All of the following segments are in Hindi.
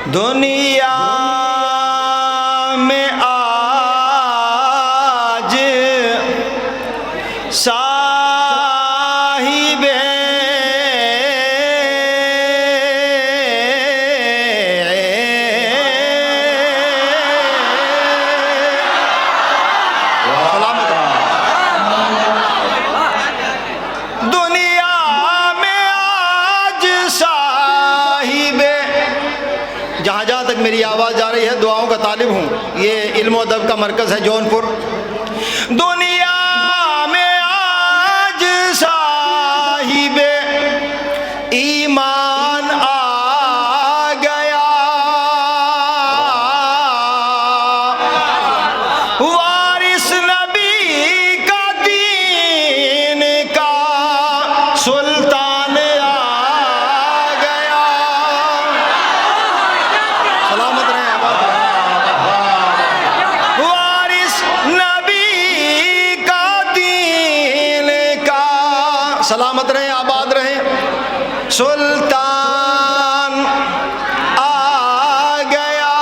दुनिया में आज साहिबे दुनिया में आज साहिबे, जहाँ जहाँ तक मेरी आवाज़ जा रही है दुआओं का तालिब हूँ। ये इल्म और अदब का मरकज़ है जौनपुर। दुनिया में आज साहिबे ईमान आ गया, वारिस नबी का दीन का सुल्तान आ गया। सलामत रहे आबाद रहे। वारिस नबी का दीन का सलामत रहे आबाद रहे, सुल्तान आ गया।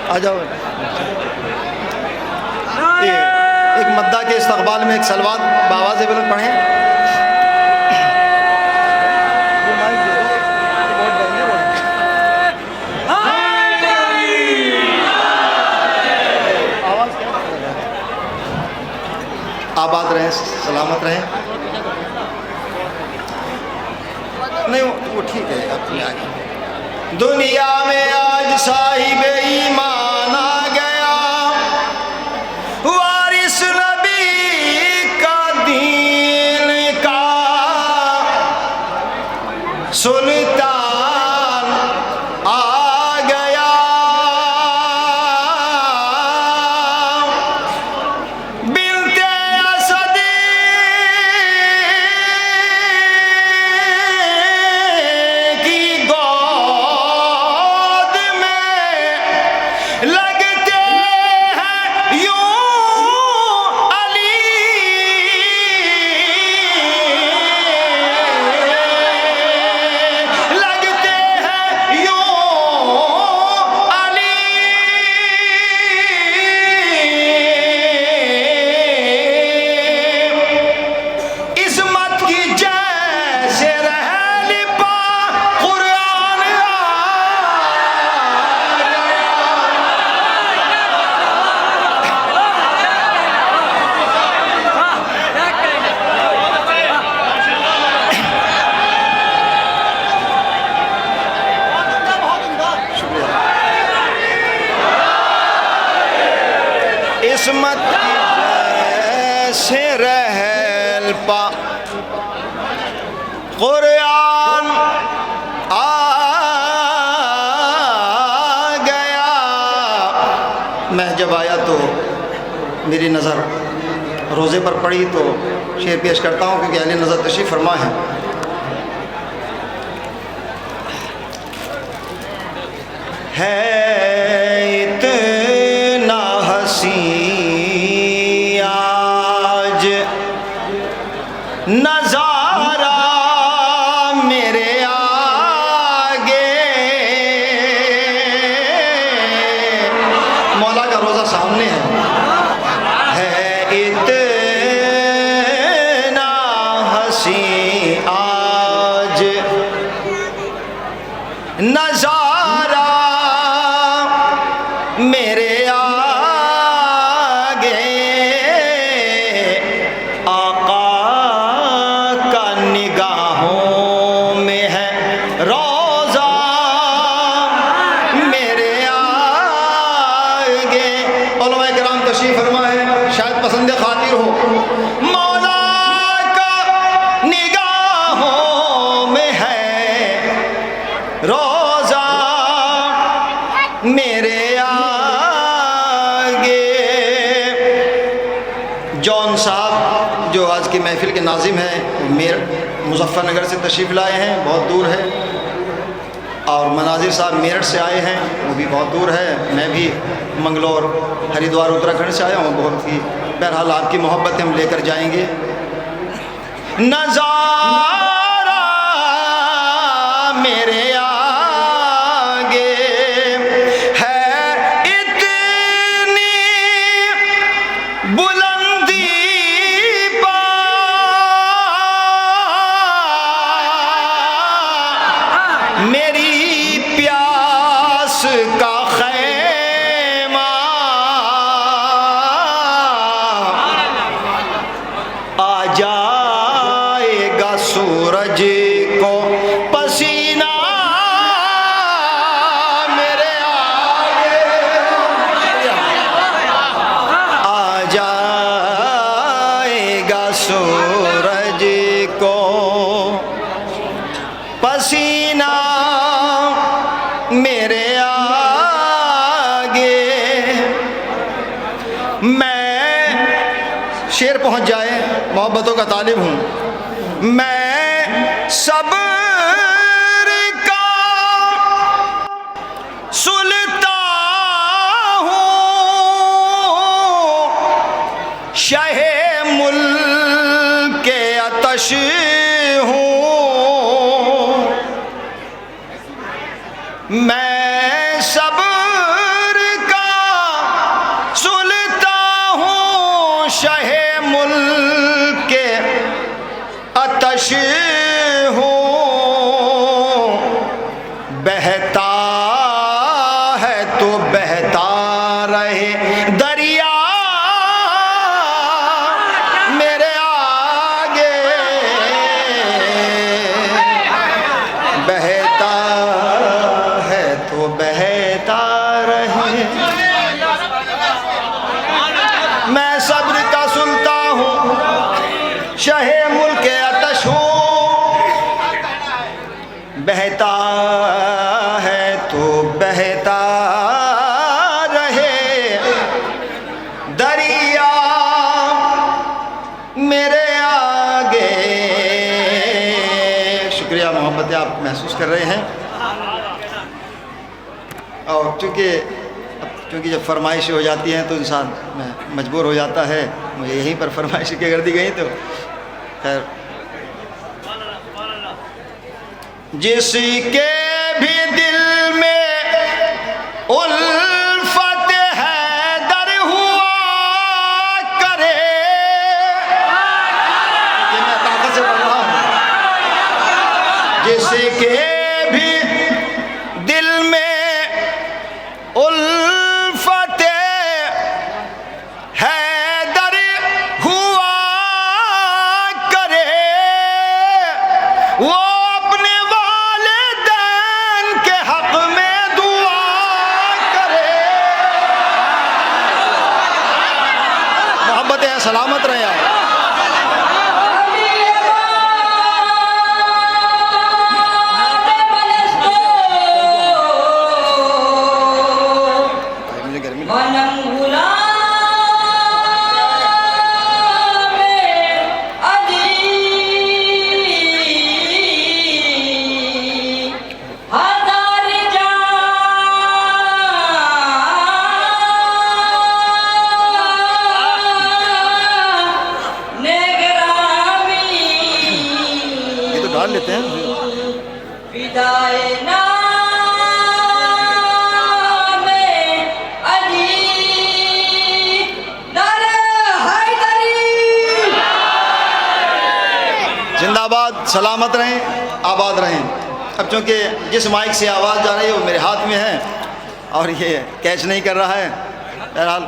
आ जाओ। एक मद्दा के इस्तकबाल में एक सलवात बावाज़ बुलंद पढ़ें। आबाद रहें, सलामत रहें। नहीं वो ठीक है अपनी आगे। दुनिया में आज साहिब ईमान आ गया, वारिस नबी का दीन का सुल्तान आ गया। बिनते असद की गोद में लगते हैं यूं अली, लगते हैं यूं अली। इस्मत की जैसे रहल पा कुरान आ इस्मत की जैसे रहल पा कुरान आ गया। मैं जब आया तो मेरी नज़र रोज़े पर पड़ी तो शेर पेश करता हूँ क्योंकि अहले नज़र तशरीफ़ फरमा है। इतना हसी आज नजारा मेरे आगे, मौला का रोज़ा सामने है इतना हसी आज नजारा मेरे आगे। आका का निगाहों में है रोज़ा मेरे आगे। उलमा किराम तशरीफ़ फरमा है, शायद पसंद खातिर हो। मौला का निगाहों में है रोज़ा मेरे आगे। जॉन साहब जो आज की महफिल के नाजिम हैं, मुजफ्फरनगर से तशरीफ़ लाए हैं, बहुत दूर है। और मनाजिर साहब मेरठ से आए हैं, वो भी बहुत दूर है। मैं भी मंगलौर हरिद्वार उत्तराखंड से आया हूँ। बहुत ही बहरहाल आपकी मोहब्बत हम लेकर जाएंगे। नज़ारा मोहब्बतों का तालिब हूँ। मैं सब्र का सुल्तान हूँ, शहे मुल्क के आतश हूँ। मैं सब्र का सुल्तान हूँ, शहे मुल्क के आतश हूँ। बहता है तो बहता रहे दरिया मेरे आगे, बहता है तो बहता रहे। मैं सब्र का सुल्तान हूँ, शहे मुल्क के आतश हूँ। बहता है तो बहता रहे दरिया मेरे आगे। शुक्रिया, मोहब्बत आप महसूस कर रहे हैं। और क्योंकि जब फरमाइश हो जाती हैं तो इंसान मजबूर हो जाता है। मुझे यहीं पर फरमाइश की कर दी गई तो खैर, जिसके भी दिल में उल्फत है दर हुआ करे। ये मैं ताकत से पढ़ रहा हूँ। जिसके भी दिल में उल्फत है दर हुआ करे, वो अपने वालिदैन के हक में दुआ करे। मोहब्बत है, सलामत रहे आप। डाल लेते हैं। जिंदाबाद, सलामत रहें, आबाद रहें। अब चूँकि जिस माइक से आवाज़ जा रही है वो मेरे हाथ में है और ये कैच नहीं कर रहा है। बहरहाल,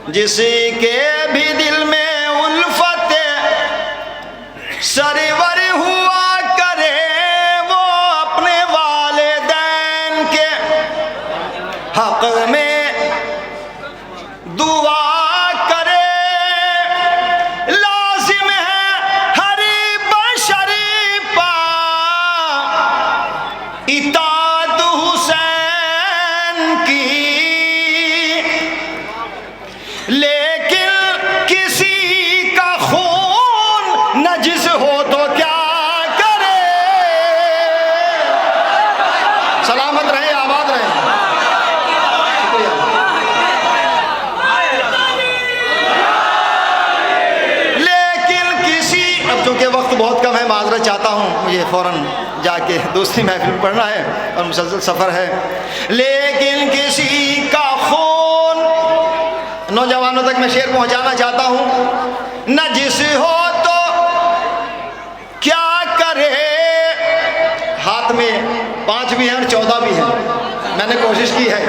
जिसके भी दिल में उल्फत सरवर हुआ करे, वो अपने वालिदैन के हक में दुआ करे। लाजिम है हर बशर पा इताअत हुसैन की, लेकिन किसी का खून नजिस हो तो क्या करे। सलामत रहे, आबाद रहे। लेकिन किसी, अब चूंकि वक्त बहुत कम है, माजरत चाहता हूँ, मुझे फौरन जाके दूसरी महफिल में पढ़ना है और मुसलसल सफ़र है। लेकिन किसी का खून, नौजवानों तक मैं शेर पहुँचाना चाहता हूँ, नजिस हो तो क्या करे। हाथ में 5 भी हैं और 14 भी हैं। मैंने कोशिश की है,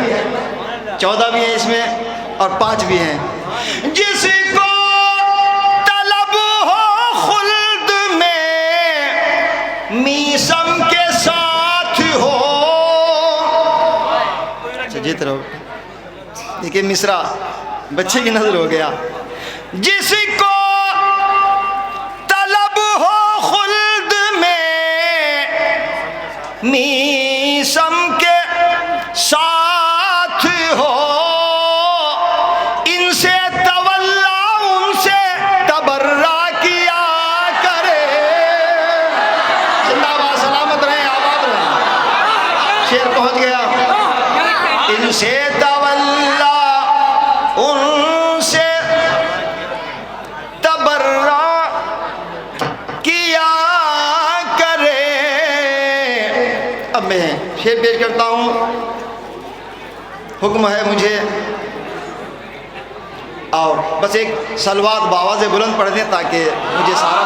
14 भी हैं इसमें और 5 भी हैं। जिसको तलब हो खुल्द में मीसम के साथ हो। अच्छा जीत रहो। देखिए मिसरा बच्चे की नजर हो गया। जिसको तलब हो खुल्द में मीसम के साथ हो, इनसे तवल्ला उनसे तबर्रा शेर पहुंच गया। इनसे तवल्ला उनसे तबर्रा किया करे। अब मैं शेर पेश करता हूँ। हुक्म है मुझे, और बस एक सलवात बावाज़ बुलंद पढ़ दें ताकि मुझे सारा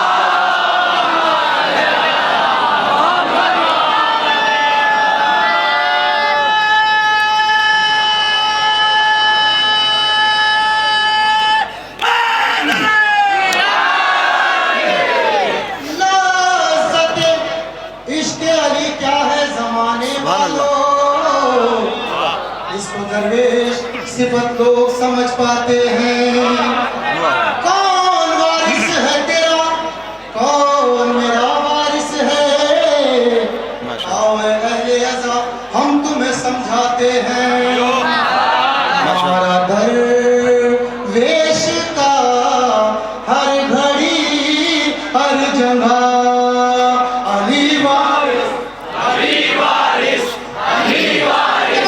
सिफत लोग समझ पाते हैं। कौन वारिस है तेरा, कौन मेरा वारिस है। आओ अहले अज़ा हम तुम्हें समझाते हैं। हमारा दरवेश का हर घड़ी हर जगह अली वारिस, अली वारिस, अली वारिस।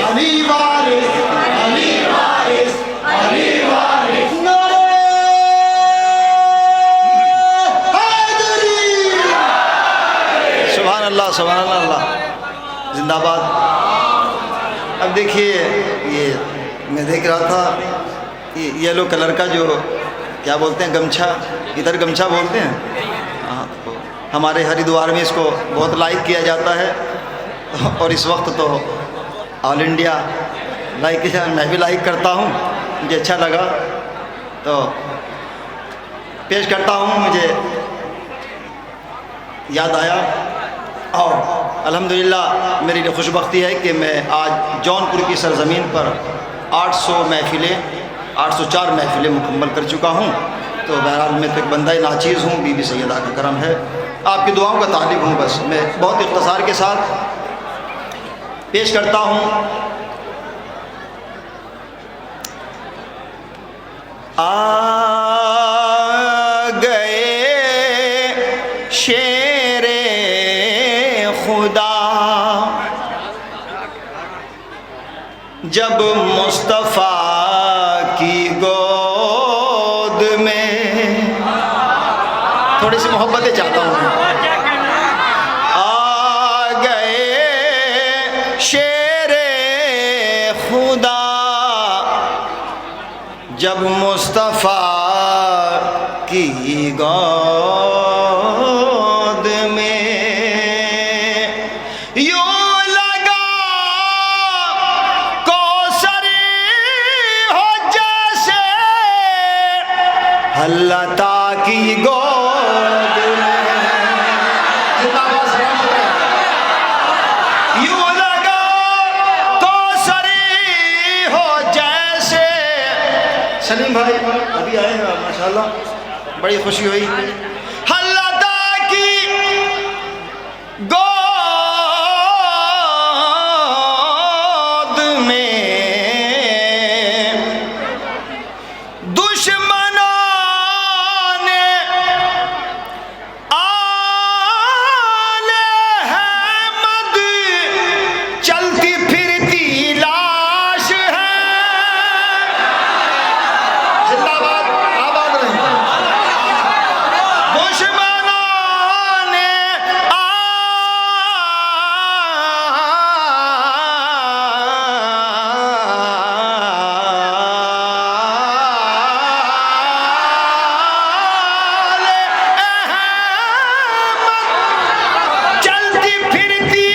अली वारिस, अली वारिस, अली वारिस। नारे हैदरी। सुभान अल्लाह, सुभान अल्लाह, जिंदाबाद। अब देखिए, ये मैं देख रहा था, ये येलो कलर का जो क्या बोलते हैं, गमछा, इधर गमछा बोलते हैं। हाँ, तो हमारे हरिद्वार में इसको बहुत लाइक किया जाता है, और इस वक्त तो ऑल इंडिया लाइक किया, मैं भी लाइक करता हूँ, मुझे अच्छा लगा तो पेश करता हूँ। मुझे याद आया, और अल्हम्दुलिल्लाह मेरी लिए खुशबख्ती है कि मैं आज जौनपुर की सरज़मीन पर 804 महफ़िलें मुकम्मल कर चुका हूँ। तो बहरहाल मैं तो एक बंदा नाचीज़ हूँ, बीबी सैयदा का करम है, आपकी दुआओं का तालिब हूँ। बस मैं बहुत इख्तिसार के साथ पेश करता हूँ। आ गए शेरे खुदा जब मुस्तफ़ा की गोद में। थोड़ी सी मोहब्बतें चाहता हूँ। आ गए शेरे खुदा जब मुस्तफ़ा की गोद में। यूं लगा कौसरी हो जैसे हल्लता की गोद में। यूं लगा कौसरी हो जैसे। सलीम भाई अभी आए हैं माशाल्लाह, बड़ी खुशी हुई। हल्लता की गोद में दुश्मनों ने आले अहमद चलती फिरती लाश है। जिंदाबाद, आबाद रहे। दुश्मनों ने चलती फिरती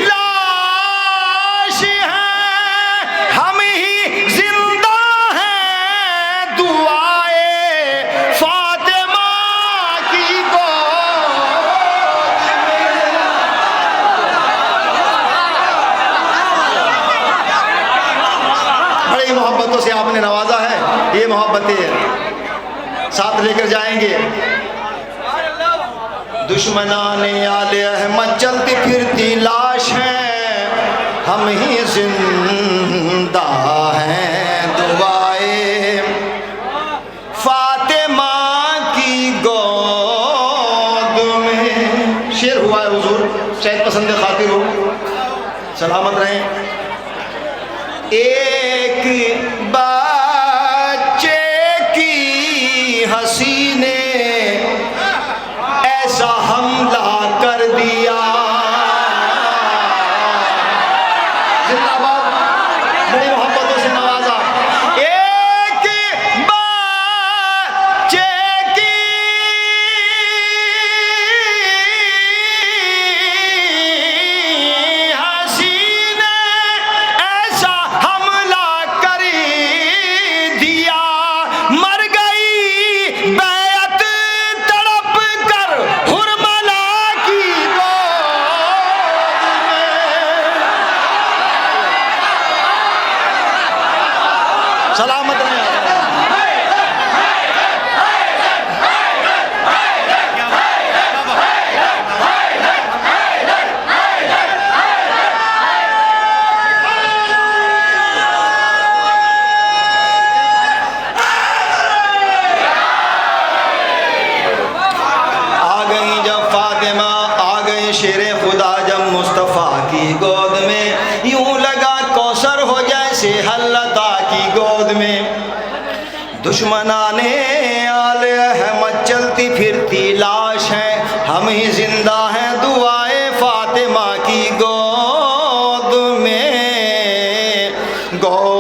लाश है। हम ही जिंदा हैं दुआए फातिमा की गोद में। बड़ी मोहब्बतों से आपने नवाजा है, ये मोहब्बतें साथ लेकर जाएंगे। दुश्मनाने आले अहमद चलती फिरती लाश हैं, हम ही जिंदा हैं दुआए फातिमा की गोद में। शेर हुआ है हुजूर, शायद पसंद खातिर हो। सलामत रहें। एक बच्चे की हंसी ने ऐसा हमला कर दिया। जिंदाबाद, बड़ी मोहब्बतों से नवाजा। एक बच्चे की हंसी ने ऐसा हमला कर दिया। मर गई बैत तड़प कर हुरमला की गोद में। सलामत रहें। आ गई जब फातिमा, आ गए शेरे खुदा जब मुस्तफ़ा की गोद में। यूं लगा कौसर हो जैसे हल्लता की गोद में। दुश्मनाने आले अहमद चलती फिरती लाश है, हम ही जिंदा हैं दुआए फातिमा की गोद में। गोद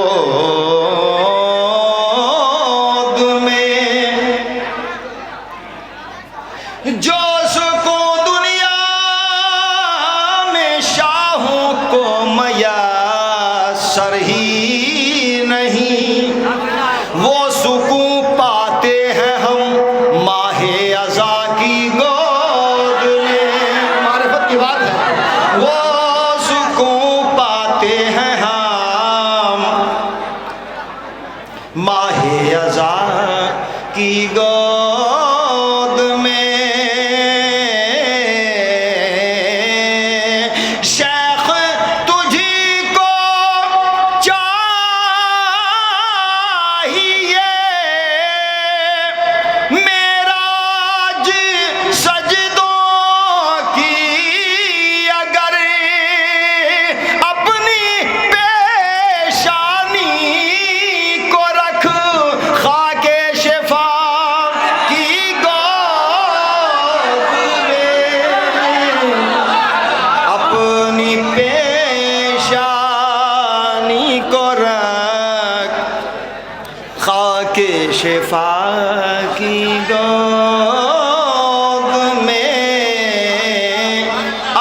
में जो सुकून दुनिया में शाहों को मयस्सर ही नहीं, वो सुकून पाते हैं हम माहे अज़ा की गोद में। मारिफत की बात है। वो सुकून पाते हैं हम माहे अज़ा की गोद में। शेख तुझी को चाहिए मेराज सजदों की, अगर अपनी पेशानी को रख खाके शिफा की गोद में। अपनी पेशानी को रख खाके शिफा की गोद में। आ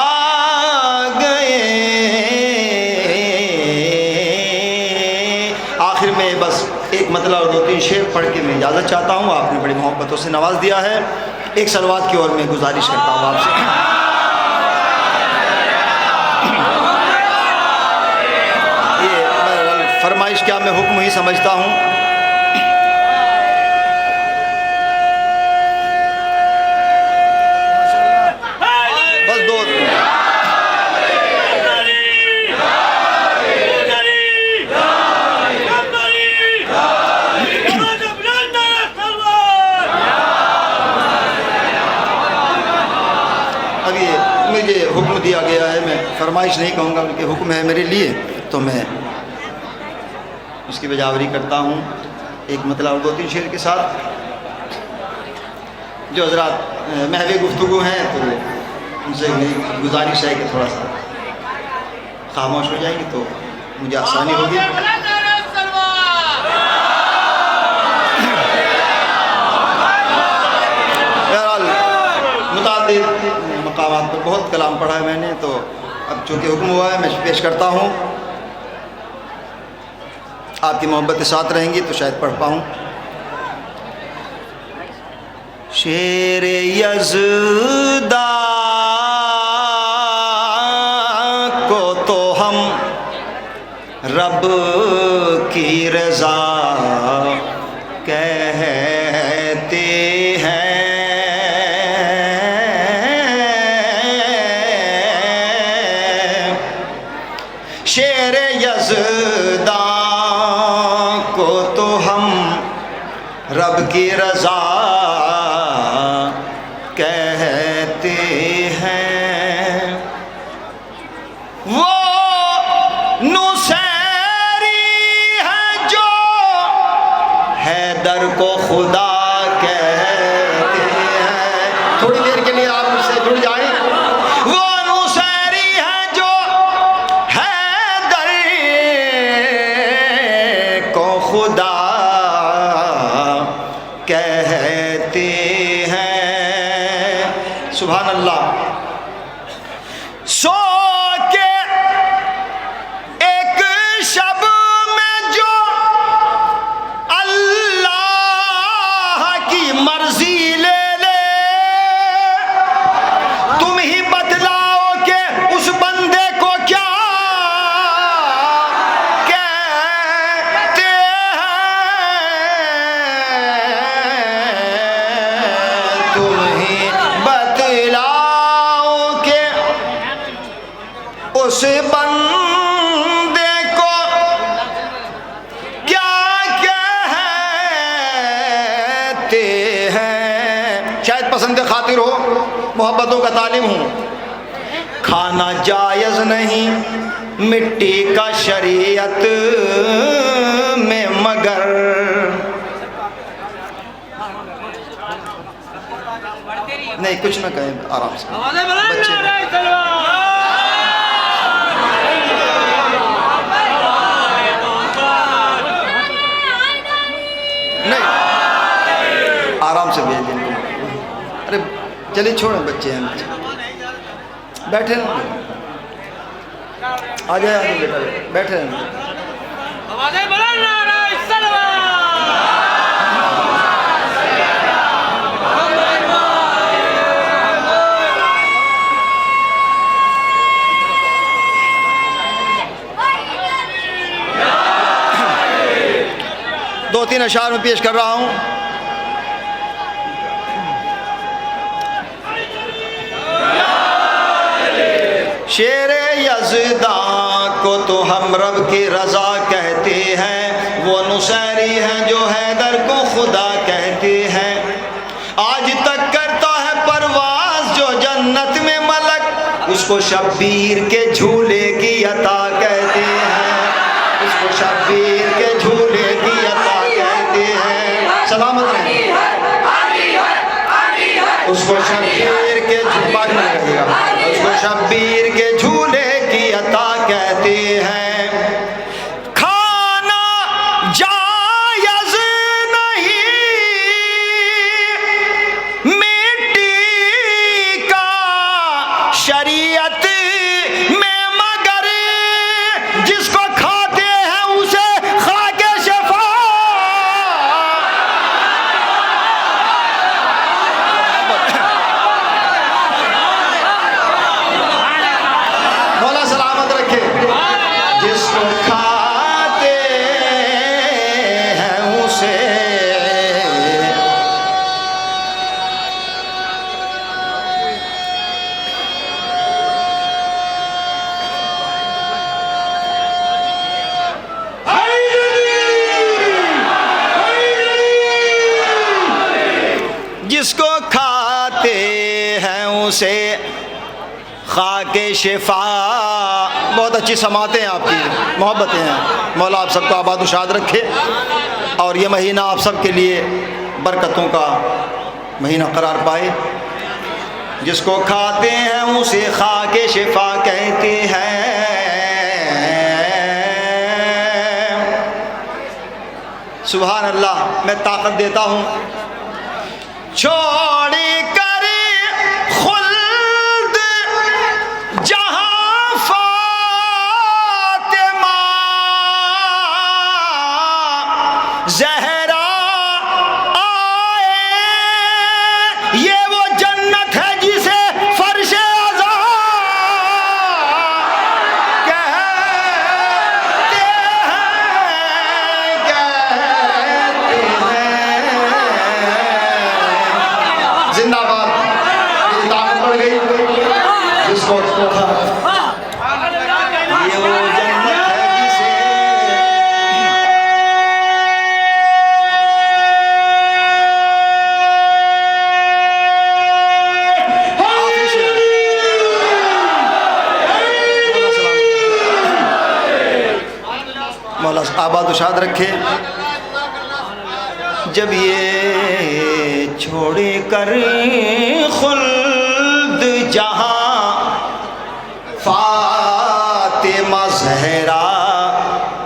गए। आखिर में बस एक मतलब और 2-3 शेर पढ़ के मैं इजाज़त चाहता हूँ। आपने बड़ी मोहब्बतों से नवाज दिया है। एक सलवात की ओर मैं गुजारिश करता हूँ आपसे। ये फरमाइश क्या मैं हुक्म ही समझता हूँ। बस दो। अब ये मुझे हुक्म दिया गया है, मैं फरमाइश नहीं कहूँगा बल्कि हुक्म है मेरे लिए, तो मैं उसकी बजावरी करता हूँ। एक मतलब और 2-3 शेर के साथ। जो हजरात महवे गुफ्तगू हैं तो उनसे मेरी गुजारिश है कि थोड़ा सा खामोश हो जाएंगे तो मुझे आसानी होगी। बहरहाल मुतादिद मकामात पर बहुत कलाम पढ़ा है मैंने, तो अब चूँकि हुक्म हुआ है मैं पेश करता हूँ। आपकी मोहब्बत के साथ रहेंगी तो शायद पढ़ पाऊँ। शेर यज़दा को तो हम रब की रज़ा कहते हैं। शेर यज़दा को तो हम रब की रज़ा कहते हैं। वो सुभान अल्लाह। सो के एक शब में जो अल्लाह की मर्जी ले ले, तुम ही बतलाओ कि उस बंदे को क्या कहते हैं, तुम ही बतलाओ कि उस बंदे को क्या कहते हैं। शायद पसंद खातिर हो, मोहब्बतों का तालिम हूँ। खाना जायज़ नहीं मिट्टी का शरीयत में, मगर नहीं कुछ ना कहें, आराम से बच्चे नहीं, आराम से भेज दें। अरे चलिए छोड़ें, बच्चे हैं, बैठे ना, आ जाए आगे बेटा, बैठे हैं। दो तीन अशार में पेश कर रहा हूँ। शेरे यज़दां को तो हम रब की रज़ा कहते हैं, वो नुसैरी हैं जो हैदर को खुदा कहते हैं। आज तक करता है परवाज़ जो जन्नत में मलक, उसको शब्बीर के झूले की अता कहते हैं, उसको शब्बीर के झूले की अता कहते हैं। सलामत रहें। उसको शब्बीर के झूले में रहेगा, उसको शब्बीर के झूले की अता कहते हैं। खाना जायज़ नहीं मिट्टी का शरीयत में, मगर जिसको खाते हैं उसे खाके शफा। मौला सलामत रखे। जिसको खाते हैं उसे जिसको खाते हैं उसे खाके शिफा। बहुत अच्छी समातें हैं आपकी, मोहब्बतें हैं। मौला आप सबको आबाद उशाद रखे और ये महीना आप सब के लिए बरकतों का महीना करार पाए। जिसको खाते हैं उसे खाके शिफा कहते हैं। सुभान अल्लाह। मैं ताकत देता हूँ, छोड़ कर खुल्द जहां फातिमा ज़हरा आए, ये वो जन्नत है जिसे फर्शे अज़ा कहते हैं। जिंदाबाद। मेरी ताकत बढ़ गई। जिसको ये वो जन्नत है जिसे आखिरी शेर। मौला आबाद उशाद रखे। जब ये छोड़ कर खुल्द जहां फातिमा ज़हरा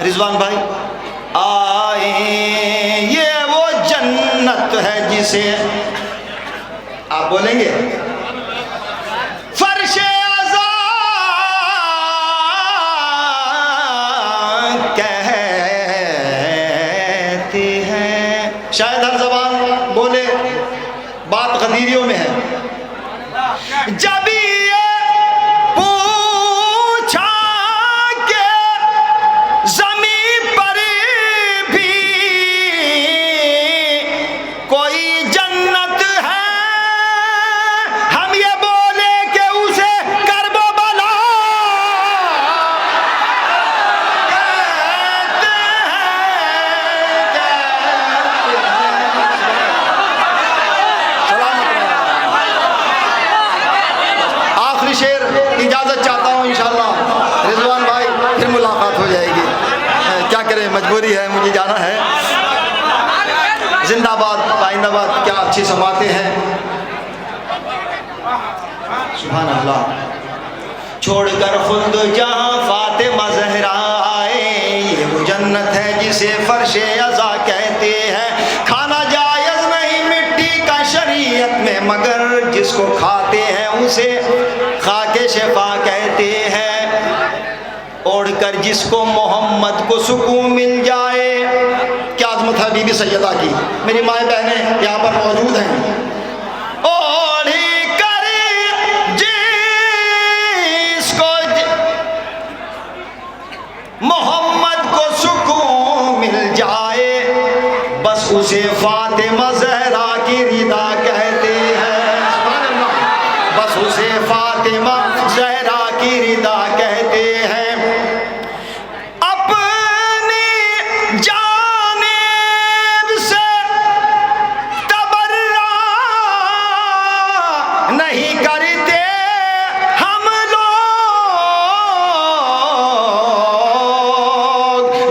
रिजवान भाई आए, ये वो जन्नत है जिसे आप बोलेंगे जब ये पूछा के ज़मीन पर भी कोई जन्नत है, हम ये बोले कि उसे करबला कहते हैं। आखिरी शेर इजाज़त चाहता हूँ, इंशाअल्लाह रिजवान भाई फिर मुलाकात हो जाएगी। क्या करें, मजबूरी है, मुझे जाना है। जिंदाबाद पाइंदाबाद, क्या अच्छी समाते हैं। सुभान अल्लाह। छोड़कर खुद जहाँ फातिमा ज़हरा आए, ये वो जन्नत है जिसे फर्शे अज़ा कहते हैं। खाना जायज़ नहीं मिट्टी का शरीयत में, मगर जिसको खाते हैं उसे खाके शिफा कहते हैं। ओढ़कर जिसको मोहम्मद को सुकून मिल जाए, क्या अज़मत है बीबी सैयदा की। मेरी माएँ बहनें यहाँ पर मौजूद हैं। ओढ़कर जिसको मोहम्मद को सुकून मिल जाए, बस उसे फातिमा ज़हरा की रिदा कहते हैं। बस उसे फातिमा ज़हरा की रिदा कहते हैं। अपनी जानिब से तबर्रा नहीं करते हम लोग,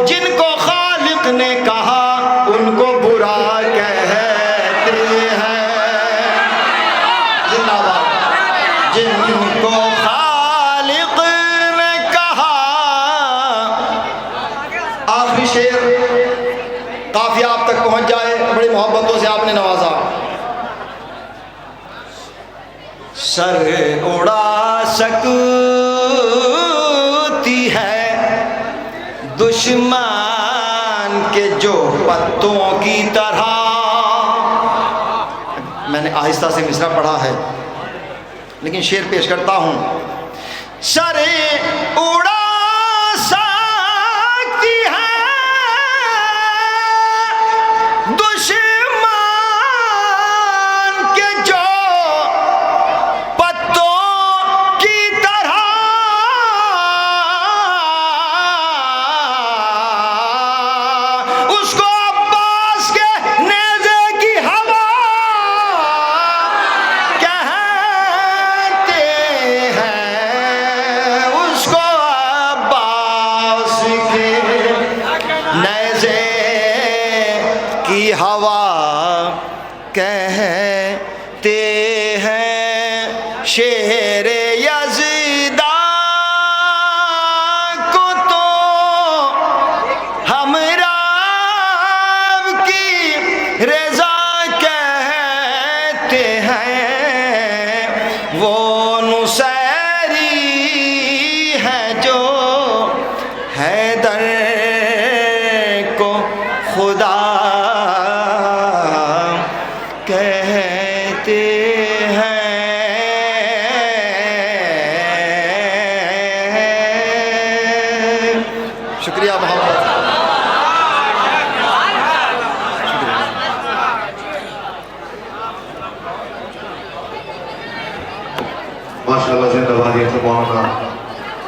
जिनको खालिक ने कहा उनको बुरा कहते हैं। जिंदाबाद। जिनको खालिक ने कहा। आखिरी शेर काफी आप तक पहुंच जाए, बड़ी मोहब्बतों से आपने नवाजा। सर उड़ा सकती है दुश्मन के जो पत्तों की तरह। मैंने आहिस्ता से मिसरा पढ़ा है, लेकिन शेर पेश करता हूं। सर उड़ा सकती है दुश्मन के जो पत्तों की तरह, उसको अब्बास के नेज़े की हवा कहते हैं। उसको अब्बास के नेज़े की हवा कहते हैं। शेर यज़दा को तो हम रब की रज़ा कहते हैं। वो नुसैरी है जो हैदर को खुदा कहते हैं। शुक्रिया मोहब्बत। माशाअल्लाह जिंदाबाद। ये तो मौलाना